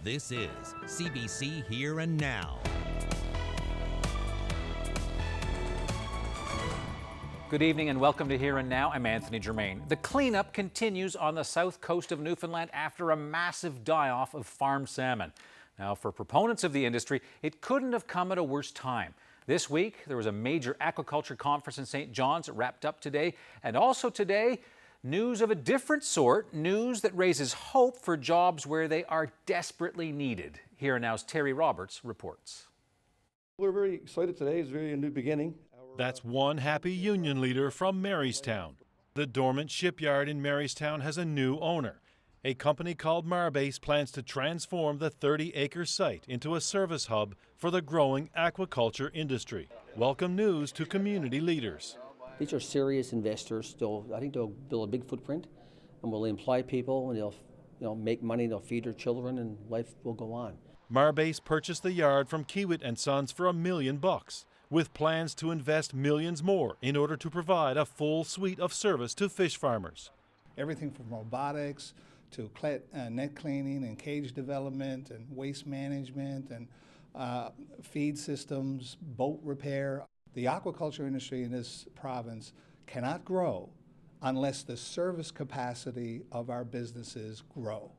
This is CBC Here and Now. Good evening and welcome to Here and Now. I'm Anthony Germain. The cleanup continues on the south coast of Newfoundland after a massive die-off of farm salmon. Now, for proponents of the industry, it couldn't have come at a worse time. This week, there was a major aquaculture conference in St. John's that wrapped up today. And also today, news of a different sort, news that raises hope for jobs where they are desperately needed. Here and Now's Terry Roberts reports. We're very excited today. It's really a new beginning. That's one happy union leader from Marystown. The dormant shipyard in Marystown has a new owner. A company called Marbase plans to transform the 30-acre site into a service hub for the growing aquaculture industry. Welcome news to community leaders. These are serious investors. I think they'll build a big footprint and will employ people, and they'll make money, they'll feed their children, and life will go on. Marbase purchased the yard from Kiewit and Sons for $1 million, with plans to invest millions more in order to provide a full suite of service to fish farmers. Everything from robotics to net cleaning and cage development and waste management and feed systems, boat repair. The aquaculture industry in this province cannot grow unless the service capacity of our businesses grow.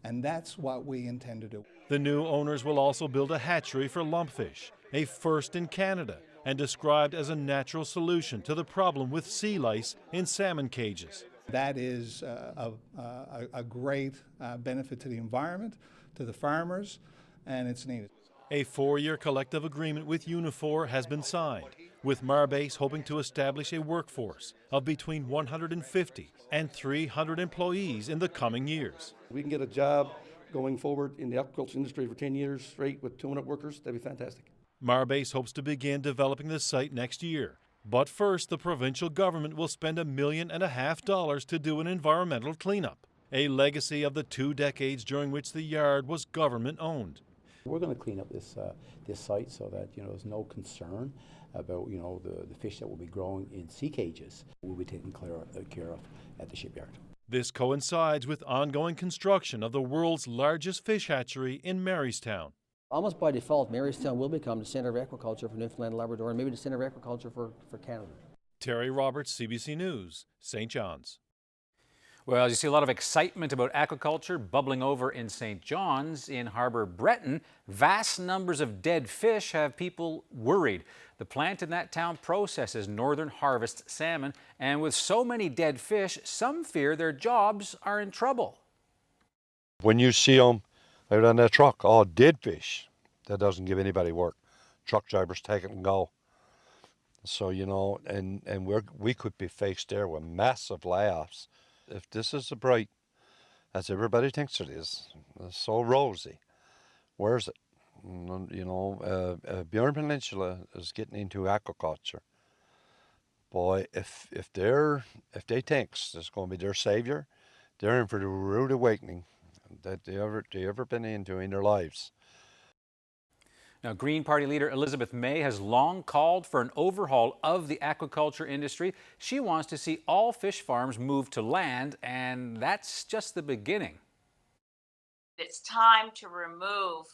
And that's what we intend to do. The new owners will also build a hatchery for lumpfish, a first in Canada, and described as a natural solution to the problem with sea lice in salmon cages. That is a great benefit to the environment, to the farmers, and it's needed. A 4-year collective agreement with Unifor has been signed, with Marbase hoping to establish a workforce of between 150 and 300 employees in the coming years. We can get a job going forward in the aquaculture industry for 10 years straight with 200 workers. That'd be fantastic. Marbase hopes to begin developing the site next year. But first, the provincial government will spend $1.5 million to do an environmental cleanup, a legacy of the 2 decades during which the yard was government-owned. We're going to clean up this site so that there's no concern about the fish that will be growing in sea cages will be taken care of at the shipyard. This coincides with ongoing construction of the world's largest fish hatchery in Marystown. Almost by default, Marystown will become the centre of aquaculture for Newfoundland and Labrador, and maybe the centre of aquaculture for Canada. Terry Roberts, CBC News, St. John's. Well, you see a lot of excitement about aquaculture bubbling over in St. John's. In Harbour Breton, vast numbers of dead fish have people worried. The plant in that town processes northern harvest salmon, and with so many dead fish, some fear their jobs are in trouble. When you see them out on that truck, all dead fish, that doesn't give anybody work. Truck drivers take it and go. So, and we could be faced there with massive layoffs. If this is as bright as everybody thinks it is, it's so rosy, where's it? Bjorn Peninsula is getting into aquaculture. Boy, if they think it's going to be their savior, they're in for the rude awakening that they ever been into in their lives. Now, Green Party leader Elizabeth May has long called for an overhaul of the aquaculture industry. She wants to see all fish farms move to land, and that's just the beginning. It's time to remove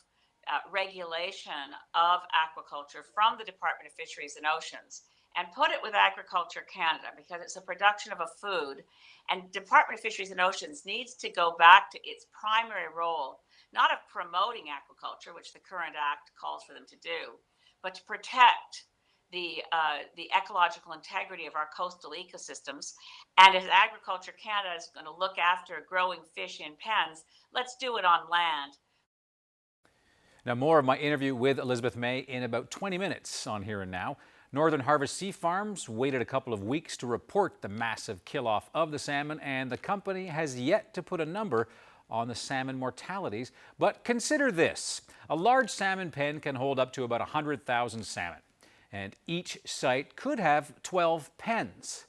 regulation of aquaculture from the Department of Fisheries and Oceans and put it with Agriculture Canada, because it's a production of a food, and Department of Fisheries and Oceans needs to go back to its primary role, not of promoting aquaculture, which the current act calls for them to do, but to protect the ecological integrity of our coastal ecosystems. And as Agriculture Canada is going to look after growing fish in pens, let's do it on land. Now, more of my interview with Elizabeth May in about 20 minutes on Here and Now. Northern Harvest Sea Farms waited a couple of weeks to report the massive kill-off of the salmon, and the company has yet to put a number on the salmon mortalities. But consider this. A large salmon pen can hold up to about 100,000 salmon, and each site could have 12 pens.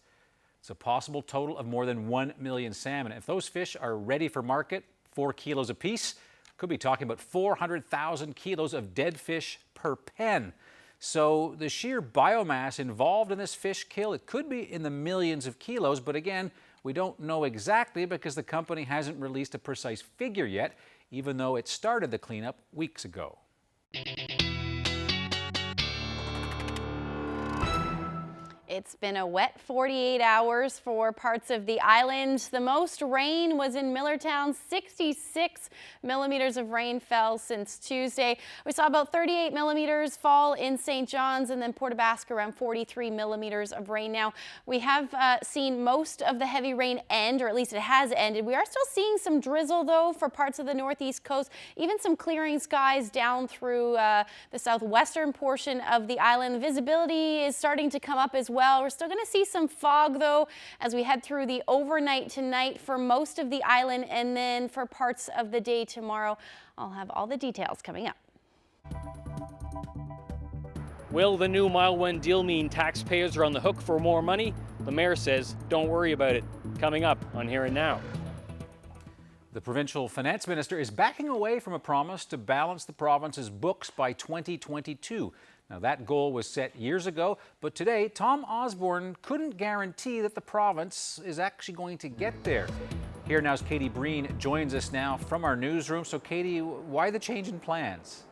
It's a possible total of more than 1 million salmon. If those fish are ready for market, 4 kilos apiece, could be talking about 400,000 kilos of dead fish per pen. So the sheer biomass involved in this fish kill, it could be in the millions of kilos, but again, We don't know exactly because the company hasn't released a precise figure yet, even though it started the cleanup weeks ago. It's been a wet 48 hours for parts of the island. The most rain was in Millertown. 66 millimeters of rain fell since Tuesday. We saw about 38 millimeters fall in St. John's, and then Port aux Basques around 43 millimeters of rain. Now, we have seen most of the heavy rain end, or at least it has ended. We are still seeing some drizzle, though, for parts of the northeast coast, even some clearing skies down through the southwestern portion of the island. Visibility is starting to come up as well. We're still going to see some fog, though, as we head through the overnight tonight for most of the island, and then for parts of the day tomorrow. I'll have all the details coming up. Will the new Mile 1 deal mean taxpayers are on the hook for more money? The mayor says, don't worry about it. Coming up on Here and Now. The provincial finance minister is backing away from a promise to balance the province's books by 2022. Now, that goal was set years ago, but today, Tom Osborne couldn't guarantee that the province is actually going to get there. Here Now's Katie Breen joins us now from our newsroom. So, Katie, why the change in plans?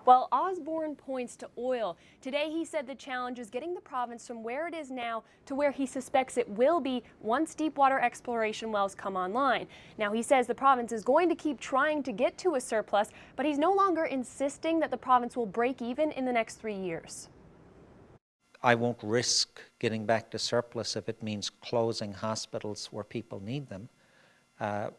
Well, Osborne points to oil. Today he said the challenge is getting the province from where it is now to where he suspects it will be once deepwater exploration wells come online. Now, he says the province is going to keep trying to get to a surplus, but he's no longer insisting that the province will break even in the next 3 years. I won't risk getting back to surplus if it means closing hospitals where people need them.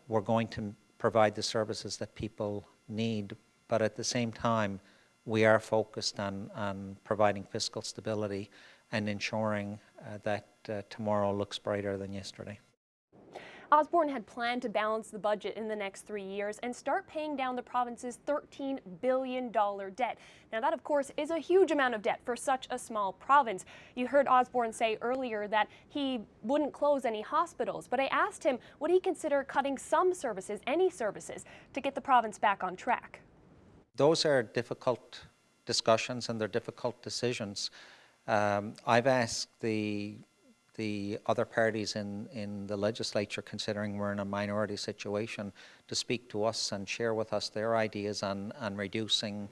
We're going to provide the services that people need, but at the same time, we are focused on providing fiscal stability and ensuring that tomorrow looks brighter than yesterday. Osborne had planned to balance the budget in the next 3 years and start paying down the province's $13 billion debt. Now, that, of course, is a huge amount of debt for such a small province. You heard Osborne say earlier that he wouldn't close any hospitals, but I asked him, would he consider cutting some services, any services, to get the province back on track? Those are difficult discussions and they're difficult decisions. I've asked the other parties in the legislature, considering we're in a minority situation, to speak to us and share with us their ideas on reducing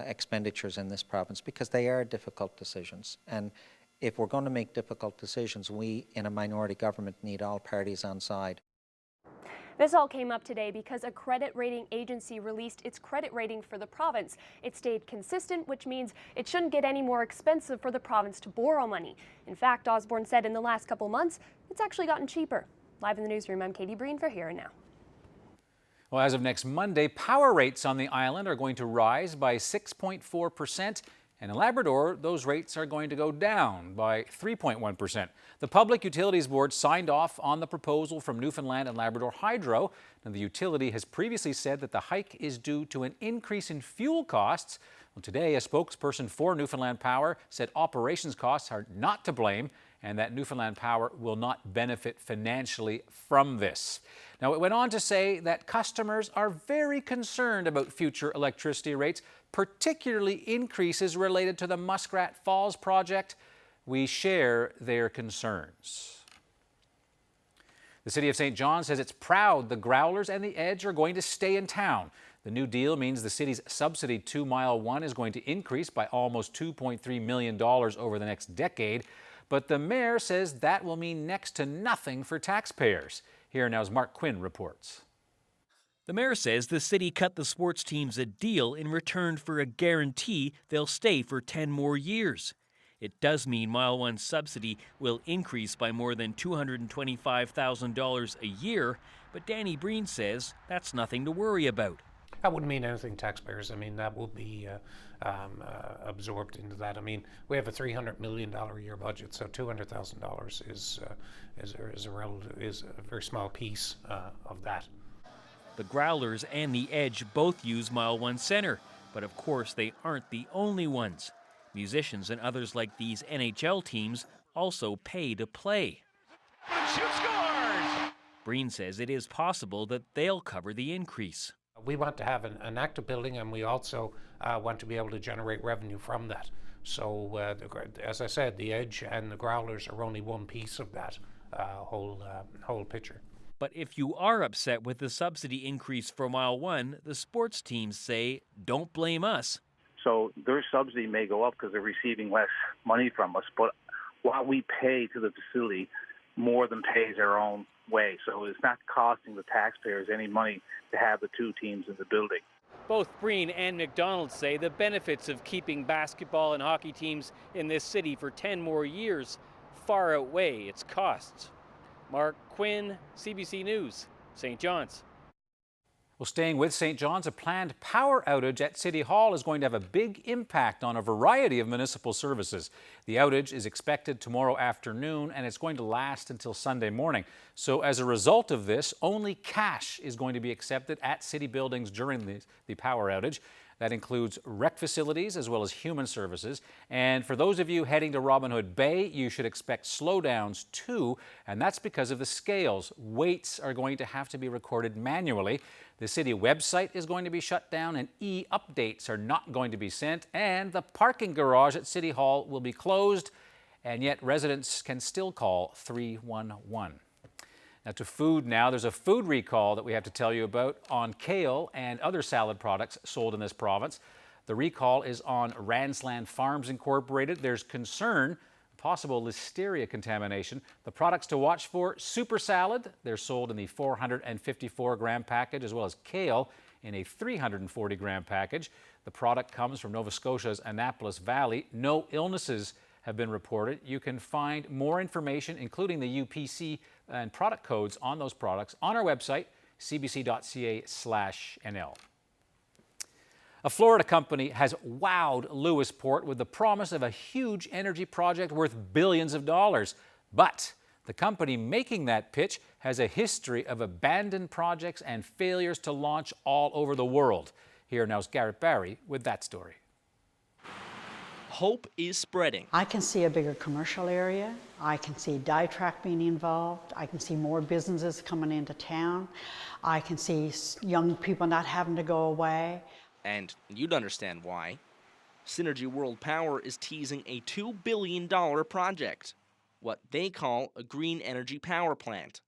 expenditures in this province, because they are difficult decisions. And if we're going to make difficult decisions, we in a minority government need all parties on side. This all came up today because a credit rating agency released its credit rating for the province. It stayed consistent, which means it shouldn't get any more expensive for the province to borrow money. In fact, Osborne said in the last couple months, it's actually gotten cheaper. Live in the newsroom, I'm Katie Breen for Here and Now. Well, as of next Monday, power rates on the island are going to rise by 6.4%. And in Labrador, those rates are going to go down by 3.1%. The Public Utilities Board signed off on the proposal from Newfoundland and Labrador Hydro. Now, the utility has previously said that the hike is due to an increase in fuel costs. Well, today, a spokesperson for Newfoundland Power said operations costs are not to blame and that Newfoundland Power will not benefit financially from this. Now, it went on to say that customers are very concerned about future electricity rates, particularly increases related to the Muskrat Falls project. We share their concerns. The City of St. John says it's proud the Growlers and the Edge are going to stay in town. The new deal means the city's subsidy to Mile 1 is going to increase by almost $2.3 million over the next decade. But the mayor says that will mean next to nothing for taxpayers. Here Now's Mark Quinn reports. The mayor says the city cut the sports teams a deal in return for a guarantee they'll stay for 10 more years. It does mean Mile 1's subsidy will increase by more than $225,000 a year, but Danny Breen says that's nothing to worry about. That wouldn't mean anything to taxpayers. I mean, that will be absorbed into that. I mean, we have a $300 million a year budget, so $200,000 is a very small piece of that. The Growlers and the Edge both use Mile 1 Centre, but of course they aren't the only ones. Musicians and others like these NHL teams also pay to play. Shoot scores! Breen says it is possible that they'll cover the increase. We want to have an active building, and we also want to be able to generate revenue from that. So, as I said, the Edge and the Growlers are only one piece of that. whole picture. But if you are upset with the subsidy increase for Mile 1, the sports teams say, don't blame us. So their subsidy may go up because they're receiving less money from us, but what we pay to the facility more than pays our own way. So it's not costing the taxpayers any money to have the two teams in the building. Both Breen and McDonald say the benefits of keeping basketball and hockey teams in this city for 10 more years far outweigh its costs. Mark Quinn, CBC News, St. John's. Well, staying with St. John's, a planned power outage at City Hall is going to have a big impact on a variety of municipal services. The outage is expected tomorrow afternoon, and it's going to last until Sunday morning. So as a result of this, only cash is going to be accepted at city buildings during the power outage. That includes rec facilities as well as human services. And for those of you heading to Robin Hood Bay, you should expect slowdowns too, and that's because of the scales. Weights are going to have to be recorded manually. The city website is going to be shut down, and e-updates are not going to be sent, and the parking garage at City Hall will be closed, and yet residents can still call 311. Now to food now. There's a food recall that we have to tell you about on kale and other salad products sold in this province. The recall is on Ransland Farms Incorporated. There's concern possible listeria contamination. The products to watch for: super salad. They're sold in the 454-gram package, as well as kale in a 340-gram package. The product comes from Nova Scotia's Annapolis Valley. No illnesses have been reported. You can find more information, including the UPC and product codes on those products, on our website, cbc.ca/NL. A Florida company has wowed Lewisport with the promise of a huge energy project worth billions of dollars. But the company making that pitch has a history of abandoned projects and failures to launch all over the world. Here now is Garrett Barry with that story. Hope is spreading. I can see a bigger commercial area. I can see Ditrac being involved. I can see more businesses coming into town. I can see young people not having to go away. And you'd understand why. Synergy World Power is teasing a $2 billion project, what they call a green energy power plant,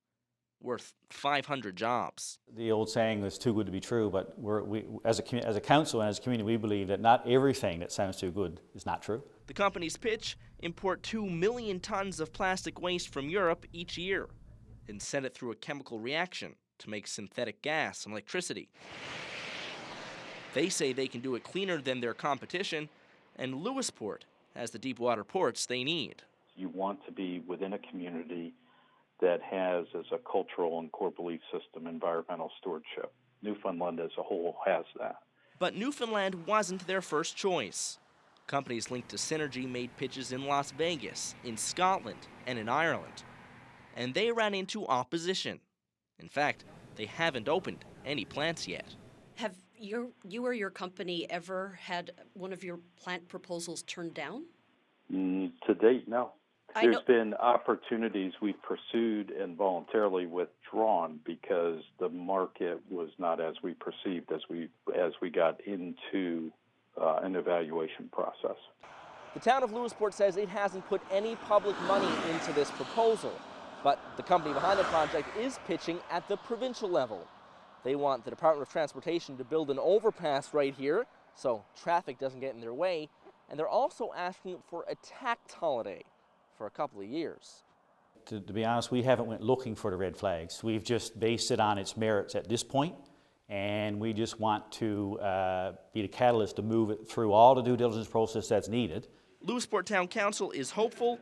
worth 500 jobs. The old saying is too good to be true, but as a council and as a community, we believe that not everything that sounds too good is not true. The company's pitch: import 2 million tons of plastic waste from Europe each year and send it through a chemical reaction to make synthetic gas and electricity. They say they can do it cleaner than their competition, and Lewisport has the deep water ports they need. You want to be within a community that has, as a cultural and core belief system, environmental stewardship. Newfoundland as a whole has that. But Newfoundland wasn't their first choice. Companies linked to Synergy made pitches in Las Vegas, in Scotland, and in Ireland. And they ran into opposition. In fact, they haven't opened any plants yet. Have you or your company ever had one of your plant proposals turned down? To date, no. There's been opportunities we've pursued and voluntarily withdrawn because the market was not as we perceived as we got into an evaluation process. The town of Lewisport says it hasn't put any public money into this proposal, but the company behind the project is pitching at the provincial level. They want the Department of Transportation to build an overpass right here so traffic doesn't get in their way, and they're also asking for a tax holiday for a couple of years. To be honest, we haven't went looking for the red flags. We've just based it on its merits at this point, and we just want to be the catalyst to move it through all the due diligence process that's needed. Lewisport Town Council is hopeful,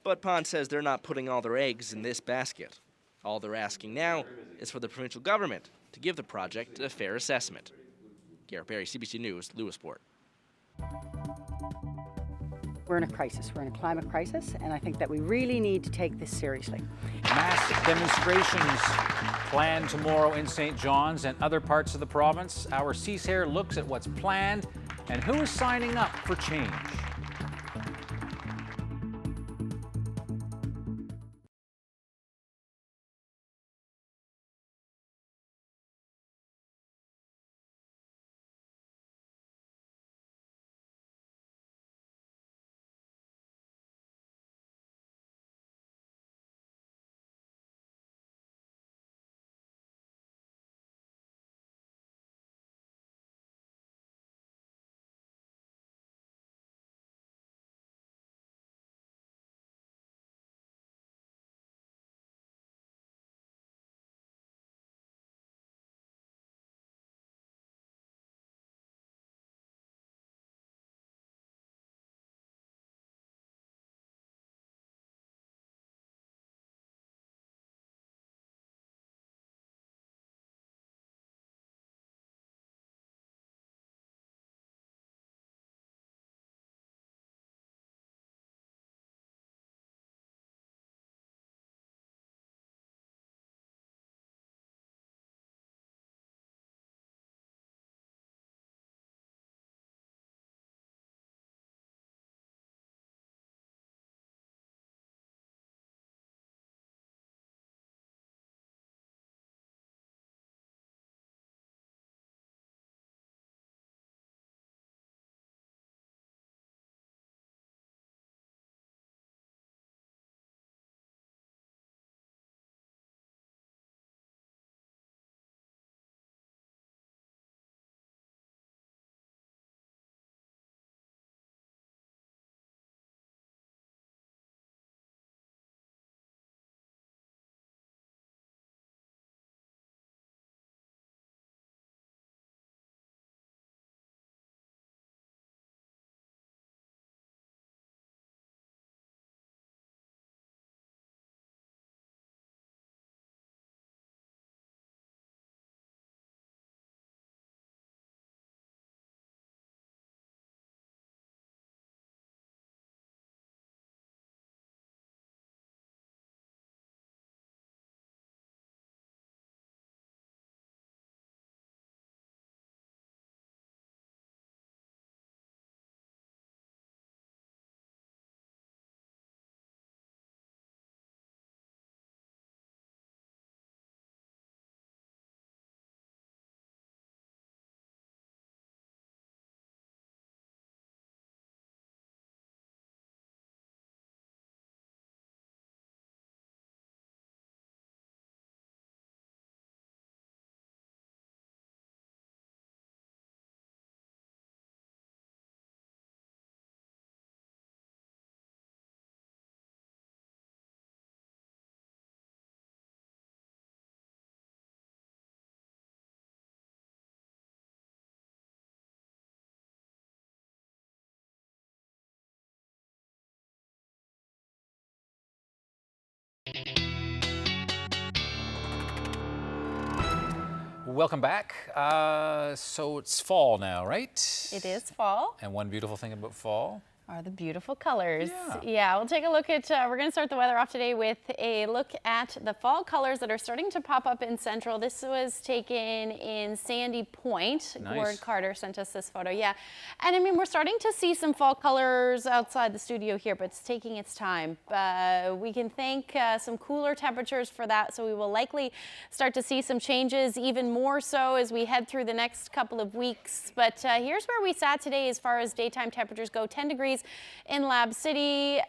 but Pond says they're not putting all their eggs in this basket. All they're asking now is for the provincial government to give the project a fair assessment. Garrett Barry, CBC News, Lewisport. We're in a crisis. We're in a climate crisis, and I think that we really need to take this seriously. Mass demonstrations planned tomorrow in St. John's and other parts of the province. Our CSAIR looks at what's planned and who is signing up for change. Welcome back. So it's fall now, right? It is fall. And one beautiful thing about fall are the beautiful colors. Yeah, we'll take a look at, we're going to start the weather off today with a look at the fall colors that are starting to pop up in Central. This was taken in Sandy Point. Nice. Gord Carter sent us this photo. Yeah, and I mean, we're starting to see some fall colors outside the studio here, but it's taking its time. We can thank some cooler temperatures for that, so we will likely start to see some changes even more so as we head through the next couple of weeks. But here's where we sat today as far as daytime temperatures go. 10 degrees in Lab City.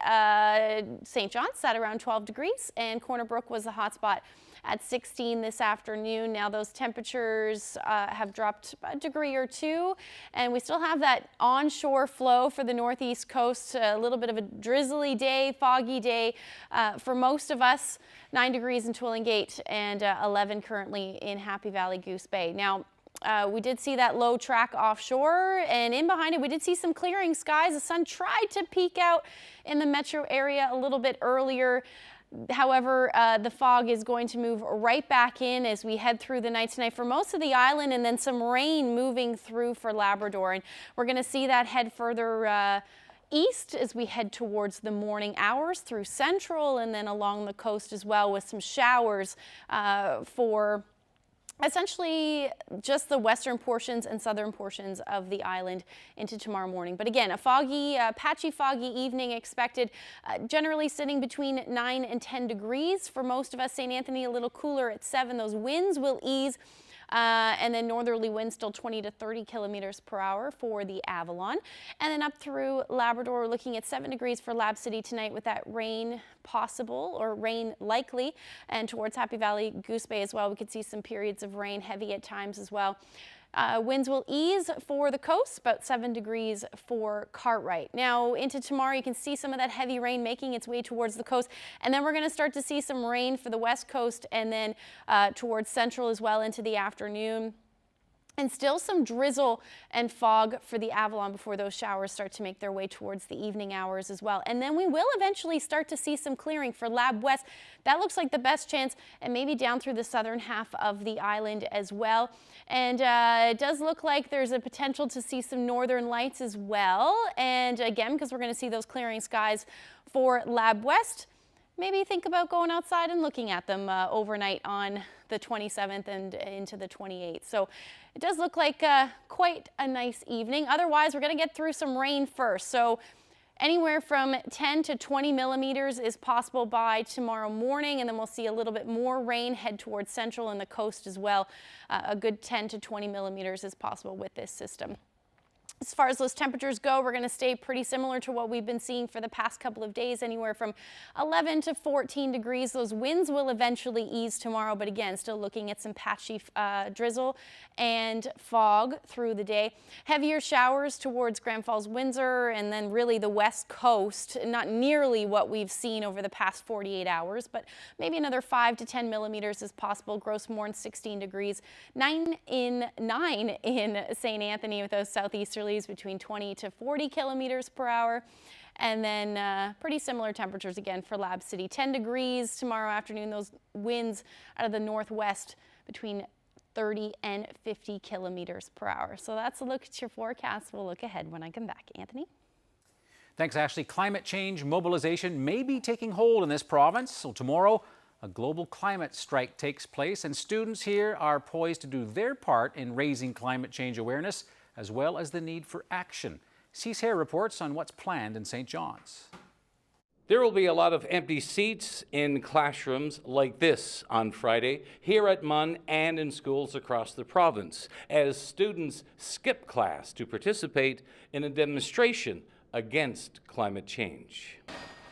St. John's sat around 12 degrees, and Corner Brook was the hot spot at 16 this afternoon. Now those temperatures have dropped a degree or two, and we still have that onshore flow for the northeast coast. A little bit of a drizzly day, foggy day for most of us. 9 degrees in Twillingate and 11 currently in Happy Valley Goose Bay. Now, we did see that low track offshore, and in behind it we did see some clearing skies. The sun tried to peek out in the metro area a little bit earlier. However, the fog is going to move right back in as we head through the night tonight for most of the island, and then some rain moving through for Labrador. And we're going to see that head further east as we head towards the morning hours through Central and then along the coast as well, with some showers for essentially just the western portions and southern portions of the island into tomorrow morning. But again, a foggy, patchy foggy evening expected, generally sitting between 9 and 10 degrees. For most of us, St. Anthony a little cooler at 7. Those winds will ease. And then northerly winds still 20 to 30 kilometers per hour for the Avalon. And then up through Labrador, we're looking at 7 degrees for Lab City tonight with that rain possible or rain likely. And towards Happy Valley, Goose Bay as well, we could see some periods of rain, heavy at times as well. Winds will ease for the coast, about 7 degrees for Cartwright. Now into tomorrow, you can see some of that heavy rain making its way towards the coast. And then we're going to start to see some rain for the west coast and then towards Central as well into the afternoon. And still some drizzle and fog for the Avalon before those showers start to make their way towards the evening hours as well. And then we will eventually start to see some clearing for Lab West. That looks like the best chance, and maybe down through the southern half of the island as well. And it does look like there's a potential to see some northern lights as well. And again, because we're going to see those clearing skies for Lab West, maybe think about going outside and looking at them overnight on the 27th and into the 28th. So it does look like quite a nice evening. Otherwise, we're going to get through some rain first. So anywhere from 10 to 20 millimeters is possible by tomorrow morning, and then we'll see a little bit more rain head towards Central and the coast as well. A good 10 to 20 millimeters is possible with this system. As far as those temperatures go, we're going to stay pretty similar to what we've been seeing for the past couple of days, anywhere from 11 to 14 degrees. Those winds will eventually ease tomorrow, but again, still looking at some patchy drizzle and fog through the day. Heavier showers towards Grand Falls, Windsor, and then really the west coast. Not nearly what we've seen over the past 48 hours, but maybe another 5 to 10 millimeters is possible. Gross Mourne 16 degrees, 9 in St. Anthony with those southeasterlies between 20 to 40 kilometers per hour. And then pretty similar temperatures again for Lab City. 10 degrees tomorrow afternoon. Those winds out of the northwest between 30 and 50 kilometers per hour. So that's a look at your forecast. We'll look ahead when I come back. Anthony? Thanks, Ashley. Climate change mobilization may be taking hold in this province. So tomorrow, a global climate strike takes place, and students here are poised to do their part in raising climate change awareness, as well as the need for action. Cease Hare reports on what's planned in St. John's. There will be a lot of empty seats in classrooms like this on Friday, here at MUN and in schools across the province, as students skip class to participate in a demonstration against climate change.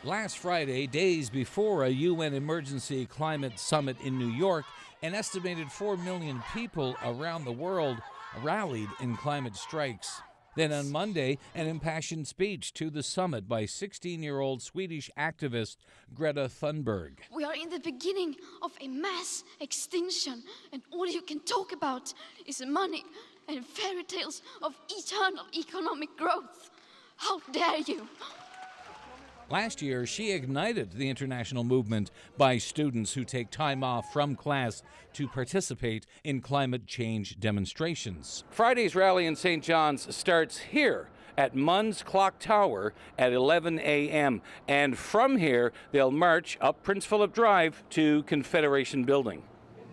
Last Friday, days before a UN Emergency Climate Summit in New York, an estimated 4 million people around the world rallied in climate strikes. Then on Monday, an impassioned speech to the summit by 16-year-old Swedish activist Greta Thunberg. We are in the beginning of a mass extinction, and all you can talk about is money and fairy tales of eternal economic growth. How dare you! Last year, she ignited the international movement by students who take time off from class to participate in climate change demonstrations. Friday's rally in St. John's starts here at Munn's Clock Tower at 11 a.m. And from here, they'll march up Prince Philip Drive to Confederation Building.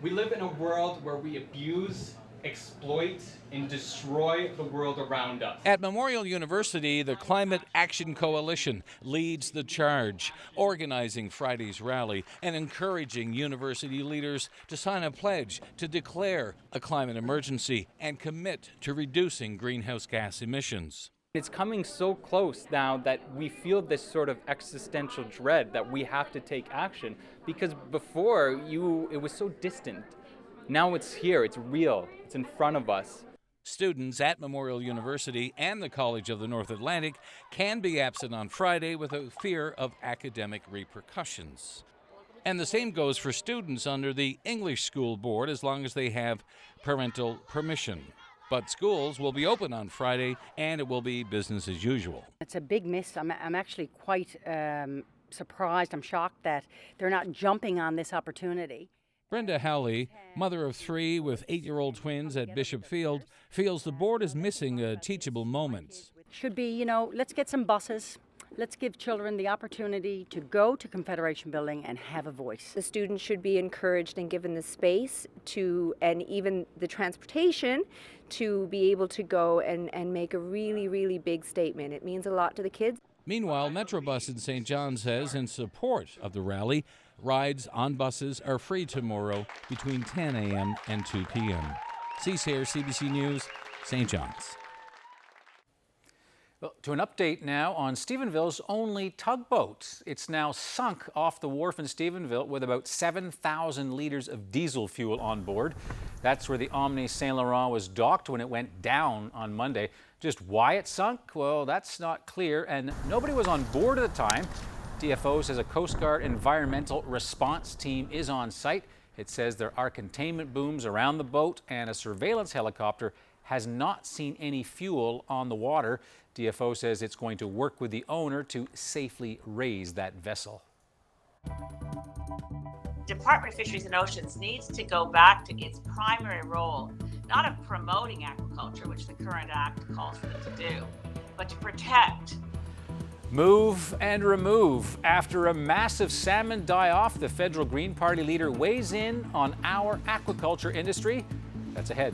We live in a world where we abuse, exploit, and destroy the world around us. At Memorial University, the Climate Action Coalition leads the charge, organizing Friday's rally and encouraging university leaders to sign a pledge to declare a climate emergency and commit to reducing greenhouse gas emissions. It's coming so close now that we feel this sort of existential dread that we have to take action, because before it was so distant. Now it's here, it's real, it's in front of us. Students at Memorial University and the College of the North Atlantic can be absent on Friday without fear of academic repercussions. And the same goes for students under the English School Board as long as they have parental permission. But schools will be open on Friday and it will be business as usual. It's a big miss. I'm actually quite surprised. I'm shocked that they're not jumping on this opportunity. Brenda Howley, mother of 3 with 8-year-old twins at Bishop Field, feels the board is missing teachable moments. Should be, let's get some buses. Let's give children the opportunity to go to Confederation Building and have a voice. The students should be encouraged and given the space to, and even the transportation to be able to go and make a really, really big statement. It means a lot to the kids. Meanwhile, Metrobus in St. John says in support of the rally, rides on buses are free tomorrow between 10 a.m. and 2 p.m. Cease here, CBC News, St. John's. Well, to an update now on Stephenville's only tugboat. It's now sunk off the wharf in Stephenville with about 7,000 litres of diesel fuel on board. That's where the Omni Saint Laurent was docked when it went down on Monday. Just why it sunk? Well, that's not clear, and nobody was on board at the time. DFO says a Coast Guard environmental response team is on site. It says there are containment booms around the boat, and a surveillance helicopter has not seen any fuel on the water. DFO says it's going to work with the owner to safely raise that vessel. Department of Fisheries and Oceans needs to go back to its primary role, not of promoting aquaculture, which the current act calls for them to do, but to protect. Move and remove. After a massive salmon die-off, the federal Green Party leader weighs in on our aquaculture industry. That's ahead.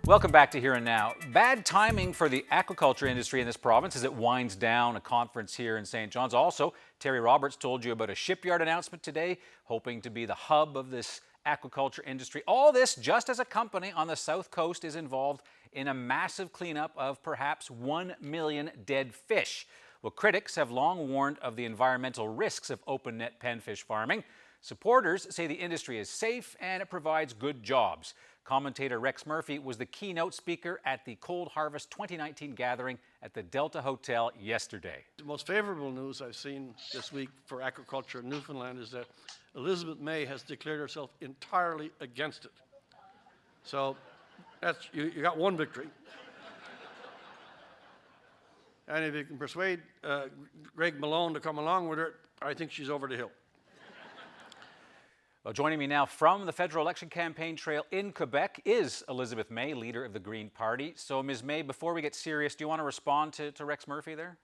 Welcome back to Here and Now. Bad timing for the aquaculture industry in this province as it winds down a conference here in St. John's. Also, Terry Roberts told you about a shipyard announcement today, hoping to be the hub of this aquaculture industry. All this just as a company on the south coast is involved in a massive cleanup of perhaps 1 million dead fish. Well, critics have long warned of the environmental risks of open net penfish farming. Supporters say the industry is safe and it provides good jobs. Commentator Rex Murphy was the keynote speaker at the Cold Harvest 2019 gathering at the Delta Hotel yesterday. The most favorable news I've seen this week for aquaculture in Newfoundland is that Elizabeth May has declared herself entirely against it. So that's, you got one victory. And if you can persuade Greg Malone to come along with her, I think she's over the hill. Well, joining me now from the federal election campaign trail in Quebec is Elizabeth May, leader of the Green Party. So, Ms. May, before we get serious, do you want to respond to Rex Murphy there?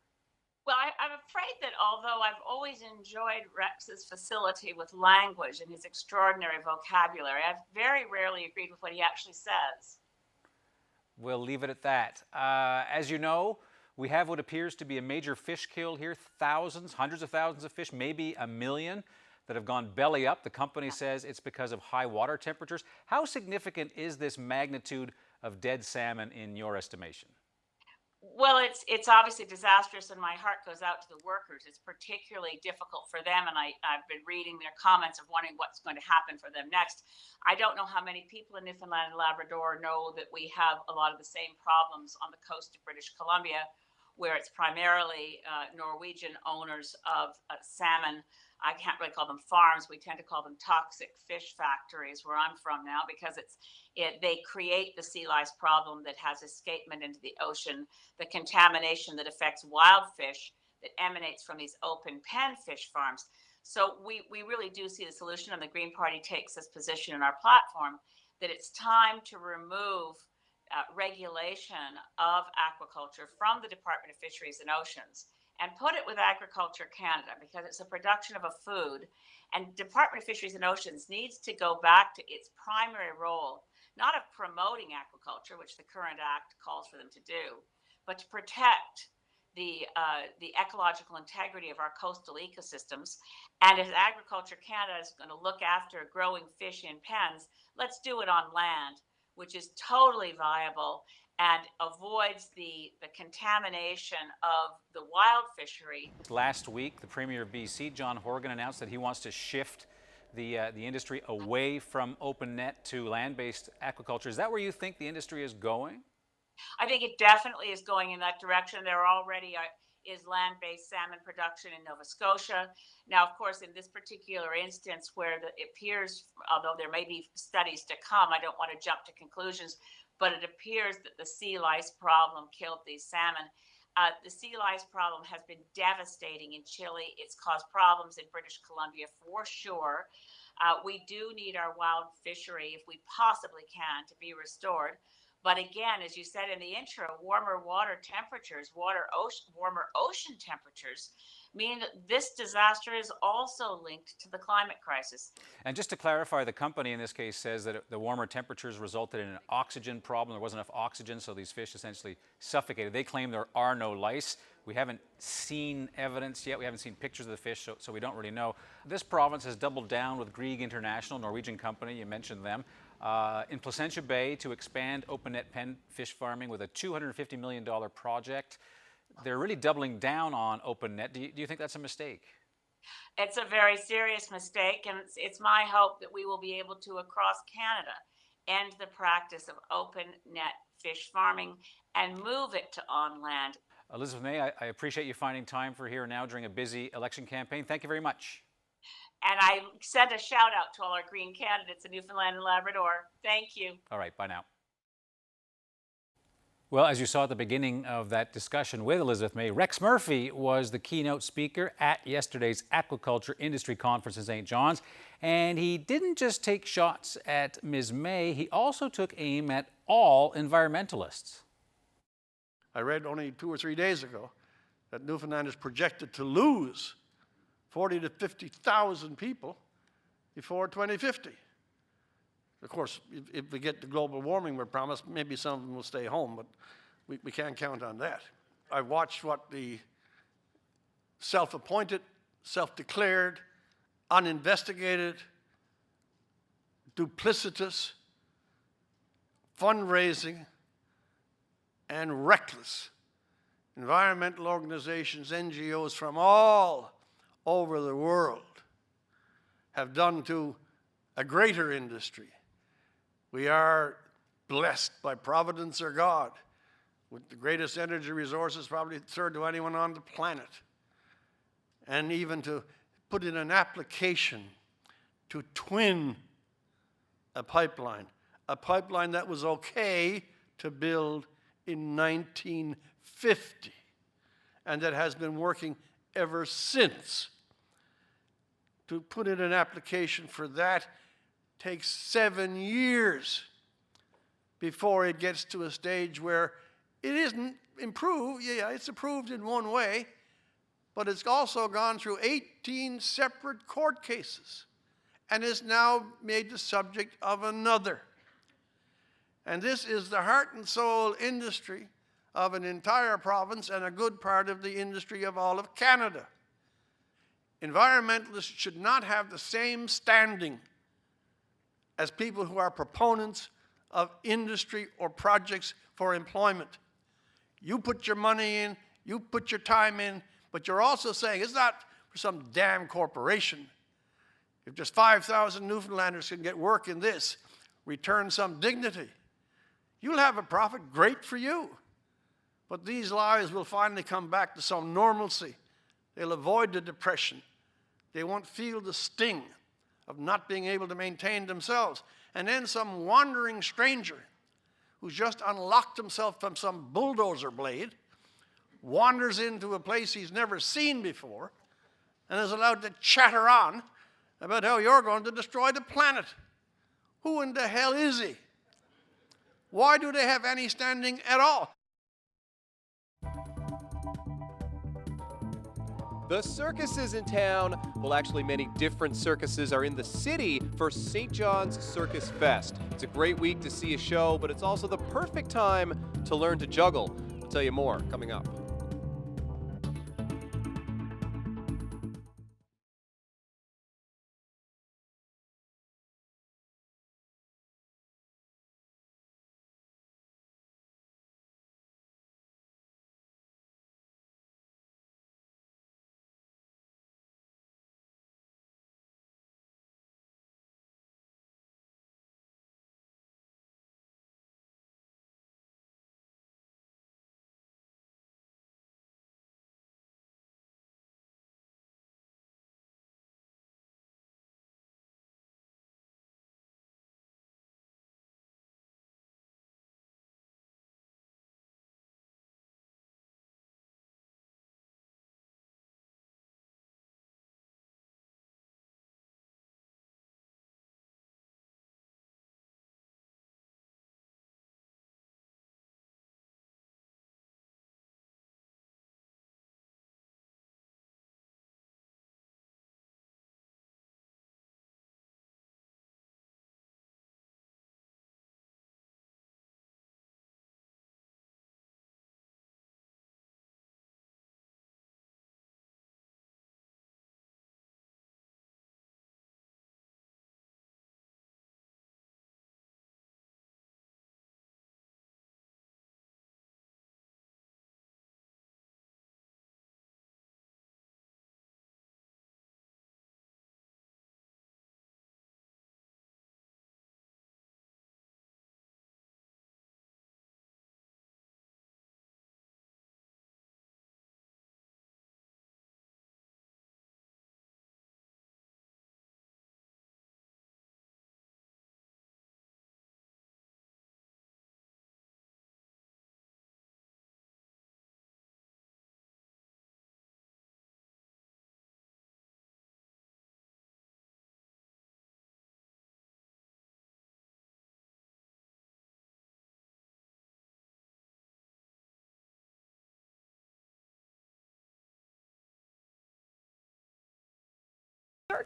Well, I'm afraid that although I've always enjoyed Rex's facility with language and his extraordinary vocabulary, I've very rarely agreed with what he actually says. We'll leave it at that. As you know, we have what appears to be a major fish kill here. Thousands, hundreds of thousands of fish, maybe 1 million. That have gone belly up. The company says it's because of high water temperatures. How significant is this magnitude of dead salmon in your estimation? Well, it's obviously disastrous, and my heart goes out to the workers. It's particularly difficult for them, and I've been reading their comments of wondering what's going to happen for them next. I don't know how many people in Newfoundland and Labrador know that we have a lot of the same problems on the coast of British Columbia, where it's primarily Norwegian owners of salmon. I can't really call them farms. We tend to call them toxic fish factories where I'm from now, because they create the sea lice problem that has escapement into the ocean, the contamination that affects wild fish that emanates from these open pen fish farms. So we really do see the solution, and the Green Party takes this position in our platform that it's time to remove regulation of aquaculture from the Department of Fisheries and Oceans and put it with Agriculture Canada, because it's a production of a food. And Department of Fisheries and Oceans needs to go back to its primary role, not of promoting aquaculture, which the current act calls for them to do, but to protect the ecological integrity of our coastal ecosystems. And as Agriculture Canada is going to look after growing fish in pens, let's do it on land, which is totally viable and avoids the contamination of the wild fishery. Last week, the Premier of BC, John Horgan, announced that he wants to shift the industry away from open net to land-based aquaculture. Is that where you think the industry is going? I think it definitely is going in that direction. There already is land-based salmon production in Nova Scotia. Now, of course, in this particular instance where it appears, although there may be studies to come, I don't want to jump to conclusions, but it appears that the sea lice problem killed these salmon. The sea lice problem has been devastating in Chile. It's caused problems in British Columbia for sure. We do need our wild fishery, if we possibly can, to be restored. But again, as you said in the intro, warmer water temperatures, warmer ocean temperatures mean that this disaster is also linked to the climate crisis. And just to clarify, the company in this case says that the warmer temperatures resulted in an oxygen problem. There wasn't enough oxygen, so these fish essentially suffocated. They claim there are no lice. We haven't seen evidence yet. We haven't seen pictures of the fish, so we don't really know. This province has doubled down with Grieg International, Norwegian company, you mentioned them, in Placentia Bay to expand open net pen fish farming with a $250 million project. They're really doubling down on open net. Do you think that's a mistake? It's a very serious mistake, and it's my hope that we will be able to, across Canada, end the practice of open net fish farming and move it to on land. Elizabeth May, I appreciate you finding time for Here and Now during a busy election campaign. Thank you very much. And I send a shout out to all our Green candidates in Newfoundland and Labrador. Thank you. All right, bye now. Well, as you saw at the beginning of that discussion with Elizabeth May, Rex Murphy was the keynote speaker at yesterday's Aquaculture Industry Conference in St. John's. And he didn't just take shots at Ms. May, he also took aim at all environmentalists. I read only 2 or 3 days ago that Newfoundland is projected to lose 40 to 50,000 people before 2050. Of course, if we get the global warming we're promised, maybe some of them will stay home, but we can't count on that. I watched what the self-appointed, self-declared, uninvestigated, duplicitous, fundraising, and reckless environmental organizations, NGOs from all over the world have done to a greater industry. We are blessed by Providence or God with the greatest energy resources, probably third to anyone on the planet. And even to put in an application to twin a pipeline that was okay to build in 1950, and that has been working ever since. To put in an application for that takes 7 years before it gets to a stage where it isn't improved. Yeah, it's approved in one way, but it's also gone through 18 separate court cases and is now made the subject of another. And this is the heart and soul industry of an entire province and a good part of the industry of all of Canada. Environmentalists should not have the same standing as people who are proponents of industry or projects for employment. You put your money in, you put your time in, but you're also saying it's not for some damn corporation. If just 5,000 Newfoundlanders can get work in this, return some dignity, you'll have a profit, great for you. But these lives will finally come back to some normalcy. They'll avoid the depression. They won't feel the sting of not being able to maintain themselves. And then some wandering stranger who's just unlocked himself from some bulldozer blade wanders into a place he's never seen before and is allowed to chatter on about how you're going to destroy the planet. Who in the hell is he? Why do they have any standing at all? The circuses in town, well, actually many different circuses are in the city for St. John's Circus Fest. It's a great week to see a show, but it's also the perfect time to learn to juggle. I'll tell you more coming up.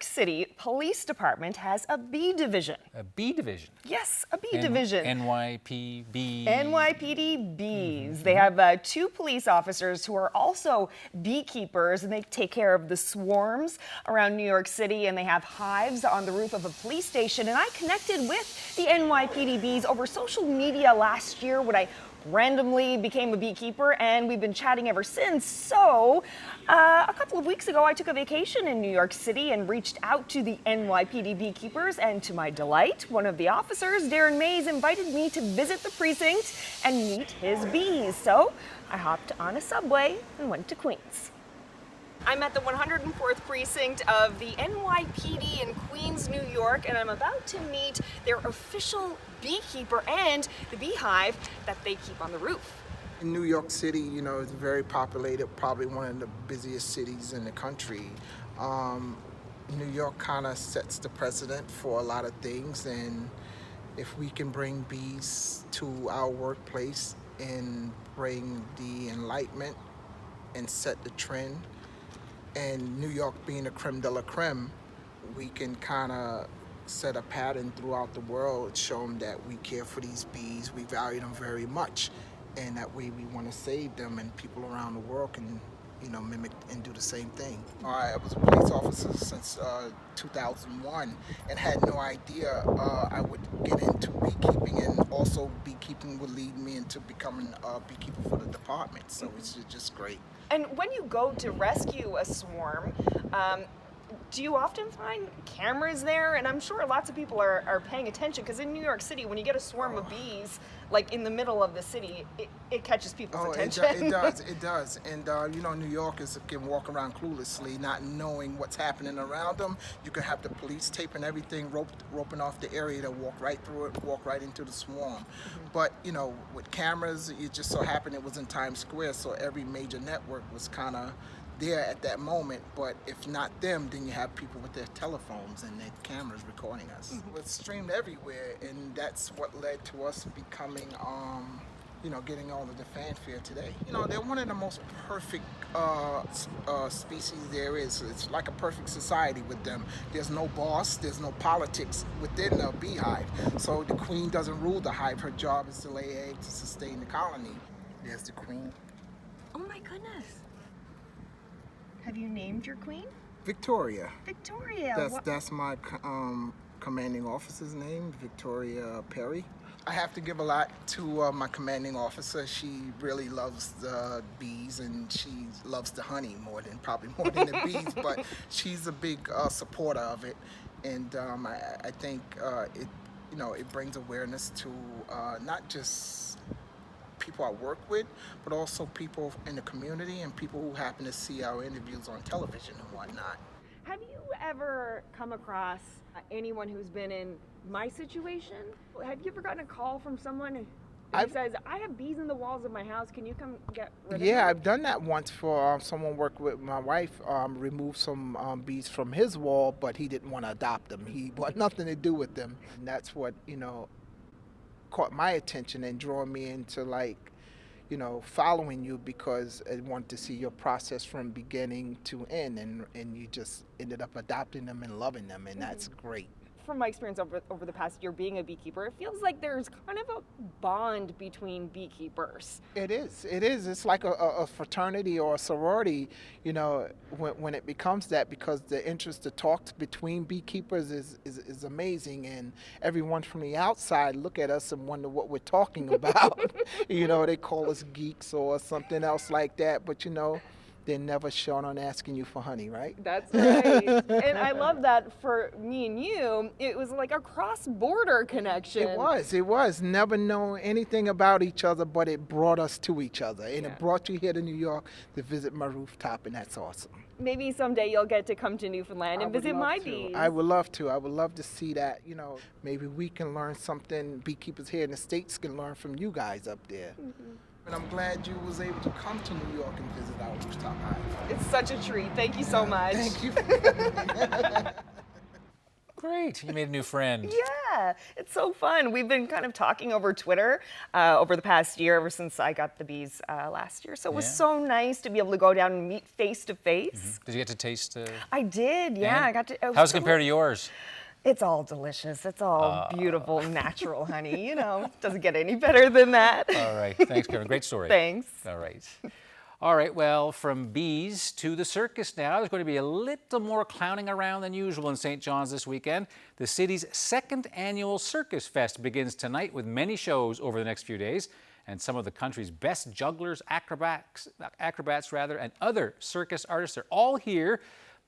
City Police Department has a bee division. A bee division? Yes, a bee division. NYPD. NYPD bees. They have 2 police officers who are also beekeepers, and they take care of the swarms around New York City, and they have hives on the roof of a police station. And I connected with the NYPD bees over social media last year when I randomly became a beekeeper, and we've been chatting ever since. So a couple of weeks ago, I took a vacation in New York City and reached out to the NYPD beekeepers, and to my delight, one of the officers, Darren Mays, invited me to visit the precinct and meet his bees. So I hopped on a subway and went to Queens. I'm at the 104th precinct of the NYPD in Queens, New York, and I'm about to meet their official beekeeper and the beehive that they keep on the roof. In New York City, you know, it's very populated, probably one of the busiest cities in the country. New York kind of sets the precedent for a lot of things, and if we can bring bees to our workplace and bring the enlightenment and set the trend, and New York being a creme de la creme, we can kind of set a pattern throughout the world, show them that we care for these bees, we value them very much, and that way we want to save them, and people around the world can, you know, mimic and do the same thing. I was a police officer since 2001 and had no idea I would get into beekeeping, and also beekeeping would lead me into becoming a beekeeper for the department, so it's just great. And when you go to rescue a swarm, do you often find cameras there? And I'm sure lots of people are paying attention, because in New York City, when you get a swarm of bees, like in the middle of the city, it catches people's attention. It does. And you know, New Yorkers can walk around cluelessly, not knowing what's happening around them. You can have the police taping everything, roping off the area to walk right through it, walk right into the swarm. But, you know, with cameras, it just so happened it was in Times Square, so every major network was kind of there at that moment. But if not them, then you have people with their telephones and their cameras recording us. It's streamed everywhere, and that's what led to us becoming, you know, getting all of the fanfare today. You know, they're one of the most perfect species there is. It's like a perfect society with them. There's no boss, there's no politics within the beehive. So the queen doesn't rule the hive. Her job is to lay eggs to sustain the colony. There's the queen. Oh my goodness. Have you named your queen? Victoria. Victoria. That's my commanding officer's name, Victoria Perry. I have to give a lot to my commanding officer. She really loves the bees, and she loves the honey probably more than the bees, but she's a big supporter of it. And I think it, you know, it brings awareness to not just people I work with, but also people in the community and people who happen to see our interviews on television and whatnot. Have you ever come across anyone who's been in my situation? Have you ever gotten a call from someone who says, I have bees in the walls of my house, can you come get rid of them? Yeah, I've done that once for someone worked with my wife, removed some bees from his wall, but he didn't want to adopt them. He wanted nothing to do with them. And that's what, you know, caught my attention and drawing me into, like, you know, following you, because I wanted to see your process from beginning to end, and you just ended up adopting them and loving them, and that's great. From my experience over the past year being a beekeeper, it feels like there's kind of a bond between beekeepers. It is. It's like a fraternity or a sorority, you know, when it becomes that, because the interest, the talks between beekeepers is amazing, and everyone from the outside look at us and wonder what we're talking about. You know, they call us geeks or something else like that, but you know, they're never short on asking you for honey, right? That's right. And I love that for me and you, it was like a cross-border connection. It was. Never know anything about each other, but it brought us to each other. And it brought you here to New York to visit my rooftop, and that's awesome. Maybe someday you'll get to come to Newfoundland and visit my bees. I would love to. I would love to see that. You know, maybe we can learn something beekeepers here in the States can learn from you guys up there. And I'm glad you was able to come to New York and visit our rooftop hive. It's such a treat. Thank you so much. Thank you. Great. You made a new friend. Yeah, it's so fun. We've been kind of talking over Twitter over the past year, ever since I got the bees last year. So it was so nice to be able to go down and meet face to face. Did you get to taste? I did, yeah. And I got to. How's it compared to yours? It's all delicious. It's all beautiful, natural honey. You know, doesn't get any better than that. All right. Thanks, Karen. Great story. Thanks. All right. All right, well, from bees to the circus now. There's going to be a little more clowning around than usual in St. John's this weekend. The city's second annual Circus Fest begins tonight with many shows over the next few days. And some of the country's best jugglers, acrobats, and other circus artists are all here.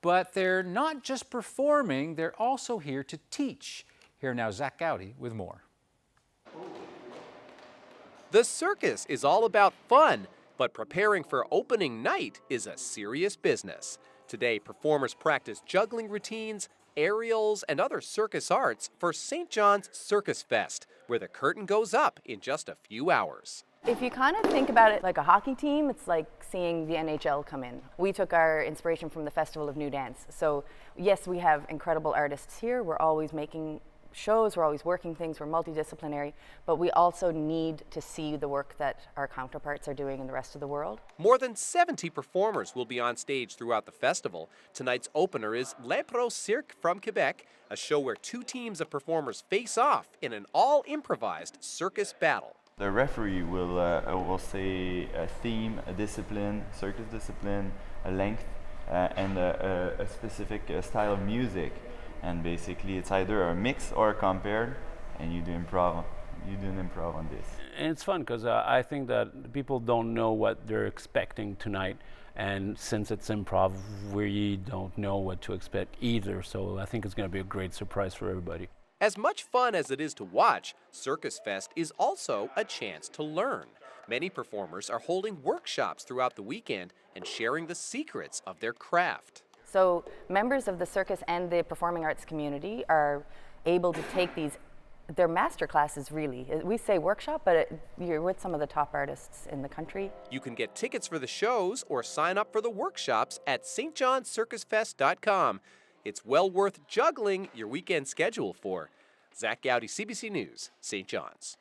But they're not just performing, they're also here to teach. Here now, Zach Gowdy with more. The circus is all about fun, but preparing for opening night is a serious business. Today, performers practice juggling routines, aerials, and other circus arts for St. John's Circus Fest, where the curtain goes up in just a few hours. If you kind of think about it like a hockey team, it's like seeing the NHL come in. We took our inspiration from the Festival of New Dance. So yes, we have incredible artists here. We're always making shows, we're always working things, we're multidisciplinary, but we also need to see the work that our counterparts are doing in the rest of the world. More than 70 performers will be on stage throughout the festival. Tonight's opener is Le Pro Cirque from Quebec, a show where two teams of performers face off in an all-improvised circus battle. The referee will say a theme, a discipline, circus discipline, a length, and a specific style of music. And basically, it's either a mix or a compare, and you do improv. You do an improv on this. And it's fun because I think that people don't know what they're expecting tonight, and since it's improv, we don't know what to expect either. So I think it's going to be a great surprise for everybody. As much fun as it is to watch, Circus Fest is also a chance to learn. Many performers are holding workshops throughout the weekend and sharing the secrets of their craft. So members of the circus and the performing arts community are able to take these, they're master classes really. We say workshop, but you're with some of the top artists in the country. You can get tickets for the shows or sign up for the workshops at stjohnscircusfest.com. It's well worth juggling your weekend schedule for. Zach Gowdy, CBC News, St. John's.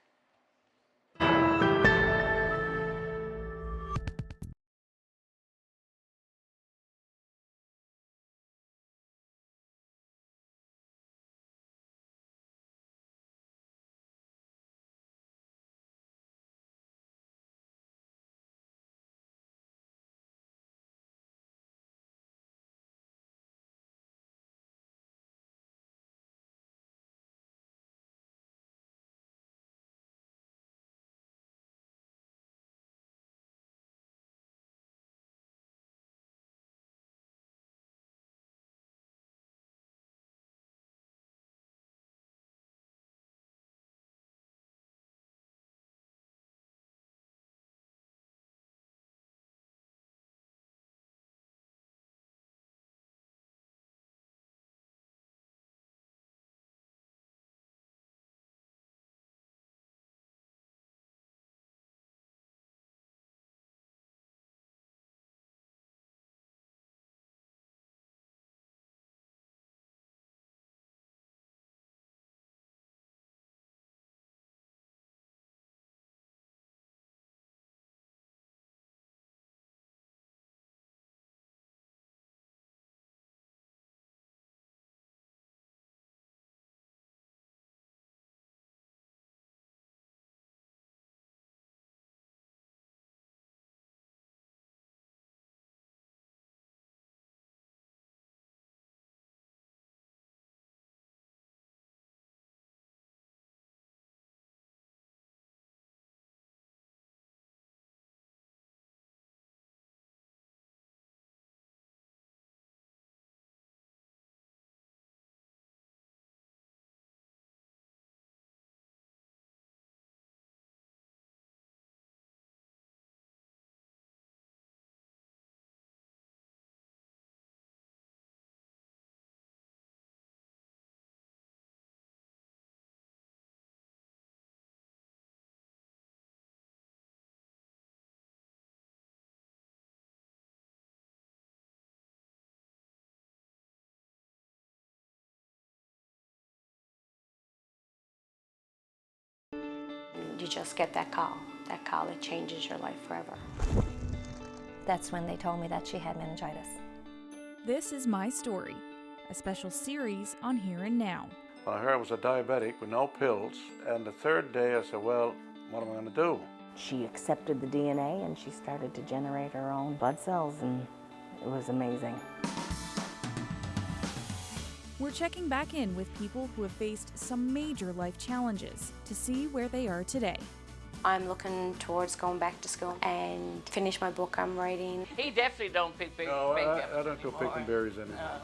you just get that call that changes your life forever. That's when they told me that she had meningitis. This is My Story, a special series on Here and Now. Well, I heard I was a diabetic with no pills, and the third day I said, well, what am I going to do? She accepted the DNA and she started to generate her own blood cells, and it was amazing. We're checking back in with people who have faced some major life challenges to see where they are today. I'm looking towards going back to school and finish my book I'm writing. He definitely don't pick big. No, I don't go picking berries anymore.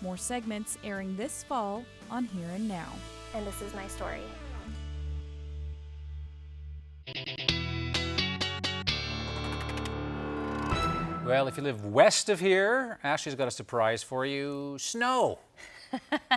More segments airing this fall on Here and Now. And this is my story. Well, if you live west of here, Ashley's got a surprise for you. Snow.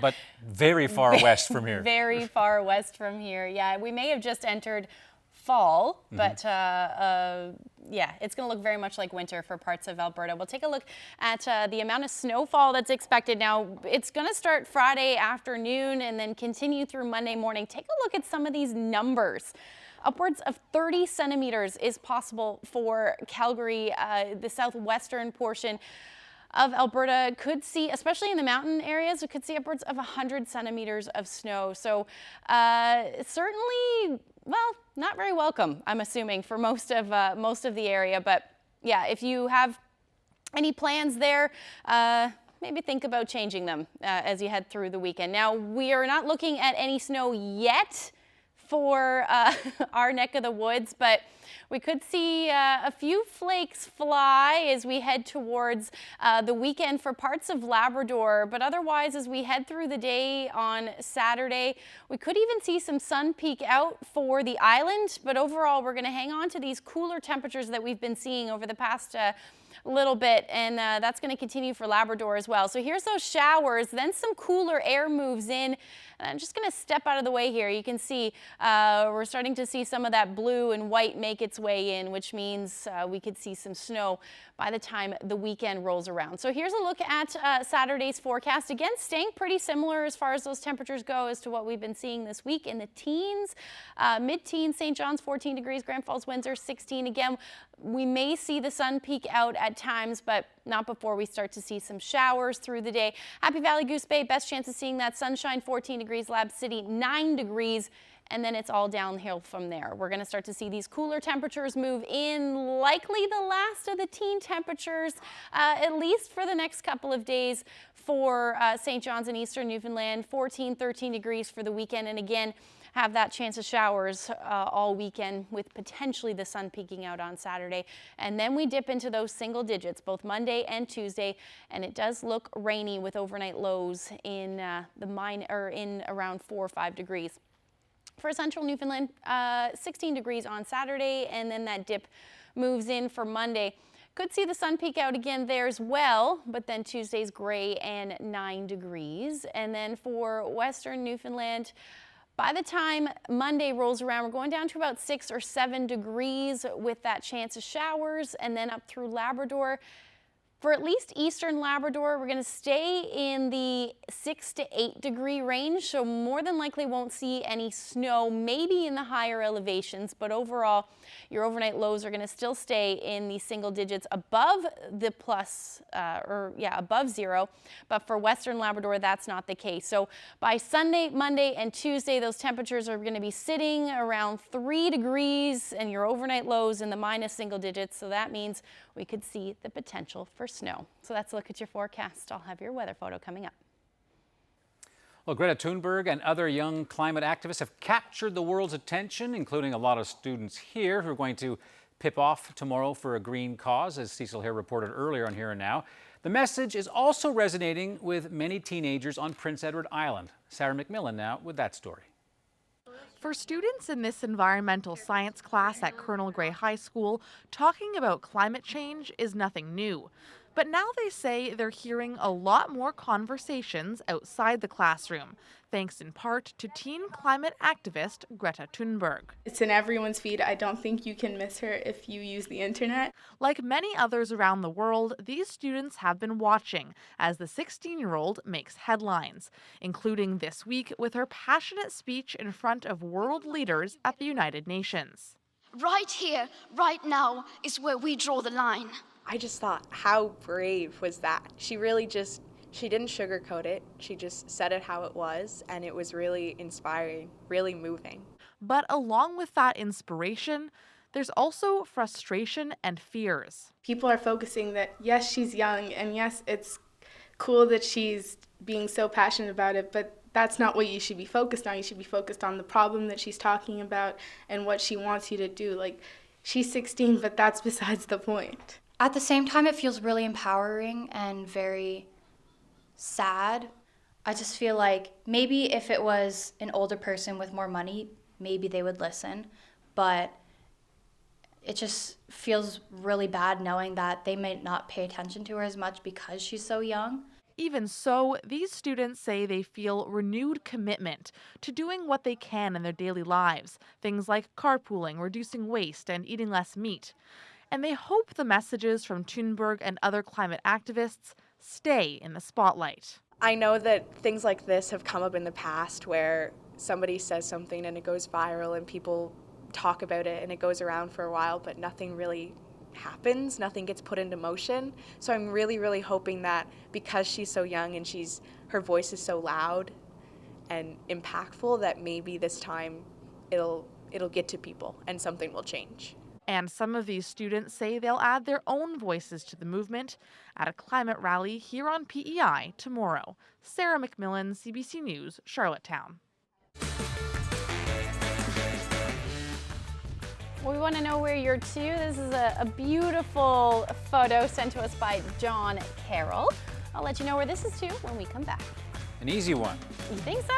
But very far west from here. Very far west from here. Yeah, we may have just entered fall, but yeah, it's going to look very much like winter for parts of Alberta. We'll take a look at the amount of snowfall that's expected. Now, it's going to start Friday afternoon and then continue through Monday morning. Take a look at some of these numbers. Upwards of 30 centimeters is possible for Calgary, the southwestern portion of Alberta could see, especially in the mountain areas, we could see upwards of 100 centimeters of snow. So certainly, well, not very welcome, I'm assuming, for most of the area. But yeah, if you have any plans there, maybe think about changing them as you head through the weekend. Now, we are not looking at any snow yet for our neck of the woods, but we could see a few flakes fly as we head towards the weekend for parts of Labrador. But otherwise, as we head through the day on Saturday, we could even see some sun peek out for the island. But overall, we're going to hang on to these cooler temperatures that we've been seeing over the past little bit, and that's going to continue for Labrador as well. So here's those showers, then some cooler air moves in. And I'm just going to step out of the way here. You can see we're starting to see some of that blue and white make its way in, which means we could see some snow by the time the weekend rolls around. So here's a look at Saturday's forecast. Again, staying pretty similar as far as those temperatures go as to what we've been seeing this week in the teens. Mid-teens, St. John's 14 degrees, Grand Falls, Windsor 16. Again, we may see the sun peek out at times, but not before we start to see some showers through the day. Happy Valley, Goose Bay, best chance of seeing that sunshine, 14 degrees, Lab City 9 degrees, and then it's all downhill from there. We're going to start to see these cooler temperatures move in, likely the last of the teen temperatures, at least for the next couple of days for St. John's and Eastern Newfoundland, 14, 13 degrees for the weekend, and again, have that chance of showers all weekend with potentially the sun peeking out on Saturday. And then we dip into those single digits both Monday and Tuesday, and it does look rainy with overnight lows in in around 4 or 5 degrees. For central Newfoundland, 16 degrees on Saturday, and then that dip moves in for Monday. Could see the sun peek out again there as well, but then Tuesday's gray and 9 degrees. And then for western Newfoundland, by the time Monday rolls around, we're going down to about 6 or 7 degrees with that chance of showers, and then up through Labrador. For at least eastern Labrador, we're going to stay in the 6 to 8 degree range, so more than likely won't see any snow, maybe in the higher elevations, but overall, your overnight lows are going to still stay in the single digits above the above zero. But for western Labrador, that's not the case. So by Sunday, Monday, and Tuesday, those temperatures are going to be sitting around 3 degrees, and your overnight lows in the minus single digits. So that means we could see the potential for snow. So that's a look at your forecast. I'll have your weather photo coming up. Well, Greta Thunberg and other young climate activists have captured the world's attention, including a lot of students here who are going to pip off tomorrow for a green cause, as Cecil Hare reported earlier on Here and Now. The message is also resonating with many teenagers on Prince Edward Island. Sarah McMillan now with that story. For students in this environmental science class at Colonel Gray High School, talking about climate change is nothing new. But now they say they're hearing a lot more conversations outside the classroom, thanks in part to teen climate activist Greta Thunberg. It's in everyone's feed. I don't think you can miss her if you use the internet. Like many others around the world, these students have been watching as the 16-year-old makes headlines, including this week with her passionate speech in front of world leaders at the United Nations. Right here, right now, is where we draw the line. I just thought, how brave was that? She didn't sugarcoat it. She just said it how it was, and it was really inspiring, really moving. But along with that inspiration, there's also frustration and fears. People are focusing that, yes, she's young, and yes, it's cool that she's being so passionate about it, but that's not what you should be focused on. You should be focused on the problem that she's talking about and what she wants you to do. Like, she's 16, but that's besides the point. At the same time, it feels really empowering and very sad. I just feel like maybe if it was an older person with more money, maybe they would listen. But it just feels really bad knowing that they might not pay attention to her as much because she's so young. Even so, these students say they feel renewed commitment to doing what they can in their daily lives, things like carpooling, reducing waste, and eating less meat. And they hope the messages from Thunberg and other climate activists stay in the spotlight. I know that things like this have come up in the past where somebody says something and it goes viral and people talk about it and it goes around for a while, but nothing really happens, nothing gets put into motion. So I'm really, really hoping that because she's so young and her voice is so loud and impactful, that maybe this time it'll get to people and something will change. And some of these students say they'll add their own voices to the movement at a climate rally here on PEI tomorrow. Sarah McMillan, CBC News, Charlottetown. We want to know where you're to. This is a beautiful photo sent to us by John Carroll. I'll let you know where this is to when we come back. An easy one. You think so?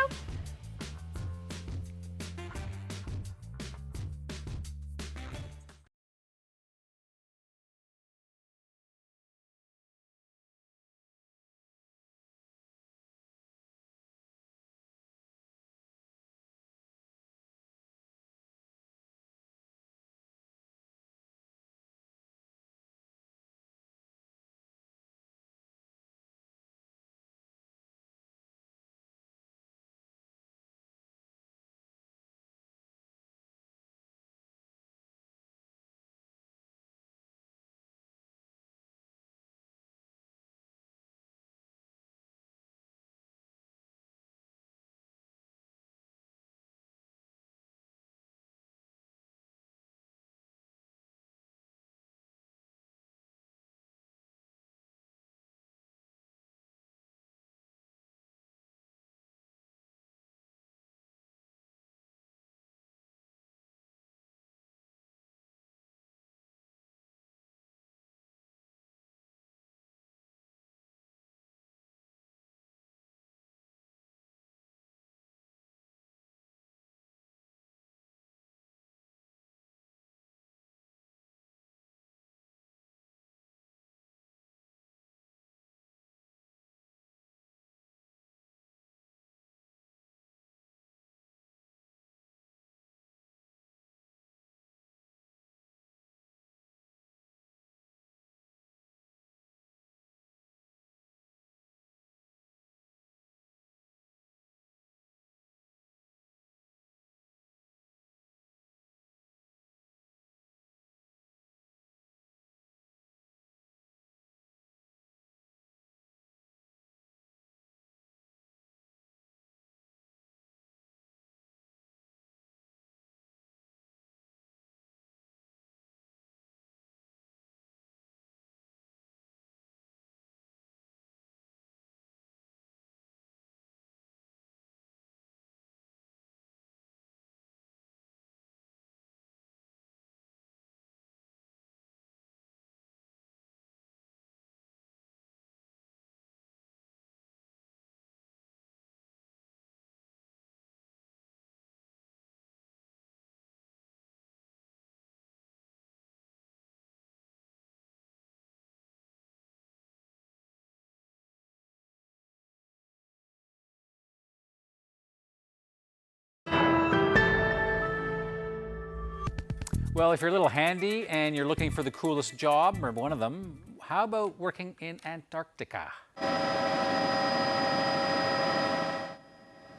Well, if you're a little handy and you're looking for the coolest job, or one of them, how about working in Antarctica?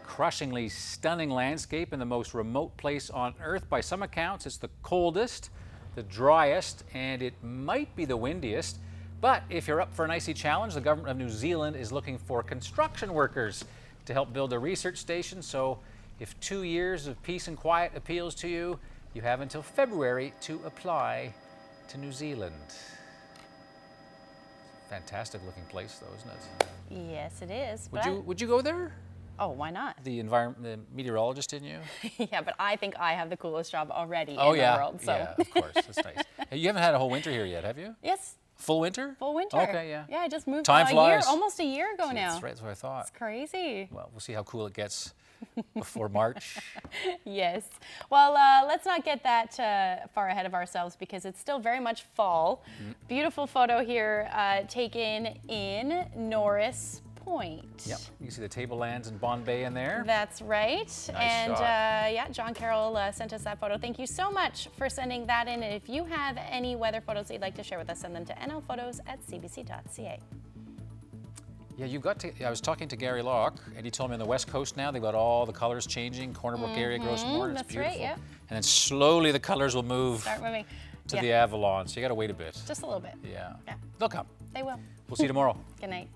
Crushingly stunning landscape in the most remote place on Earth. By some accounts, it's the coldest, the driest, and it might be the windiest. But if you're up for an icy challenge, the government of New Zealand is looking for construction workers to help build a research station. So if 2 years of peace and quiet appeals to you, you have until February to apply to New Zealand. Fantastic looking place though, isn't it? Yes, it is. Would you go there? Oh, why not? The meteorologist in you? Yeah, but I think I have the coolest job already in Oh the yeah, world. So. yeah, of course, that's nice. Hey, you haven't had a whole winter here yet, have you? Yes. Full winter? Full winter. Okay, yeah. Yeah, I just moved Time flies. almost a year ago now. That's right, that's what I thought. It's crazy. Well, we'll see how cool it gets before March. Yes. Well, let's not get that far ahead of ourselves because it's still very much fall. Beautiful photo here taken in Norris Point. Yep, you can see the tablelands in Bond Bay in there. That's right. Nice and shot. Yeah, John Carroll sent us that photo. Thank you so much for sending that in. And if you have any weather photos that you'd like to share with us, send them to nlphotos@cbc.ca. Yeah, I was talking to Gary Locke, and he told me on the West Coast now they've got all the colors changing. Corner Brook area grows more, and it's That's beautiful. right, yeah. And then slowly the colors will move Start moving. to the Avalon, so you got to wait a bit. Just a little bit. Yeah. Yeah. They'll come. They will. We'll see you tomorrow. Good night.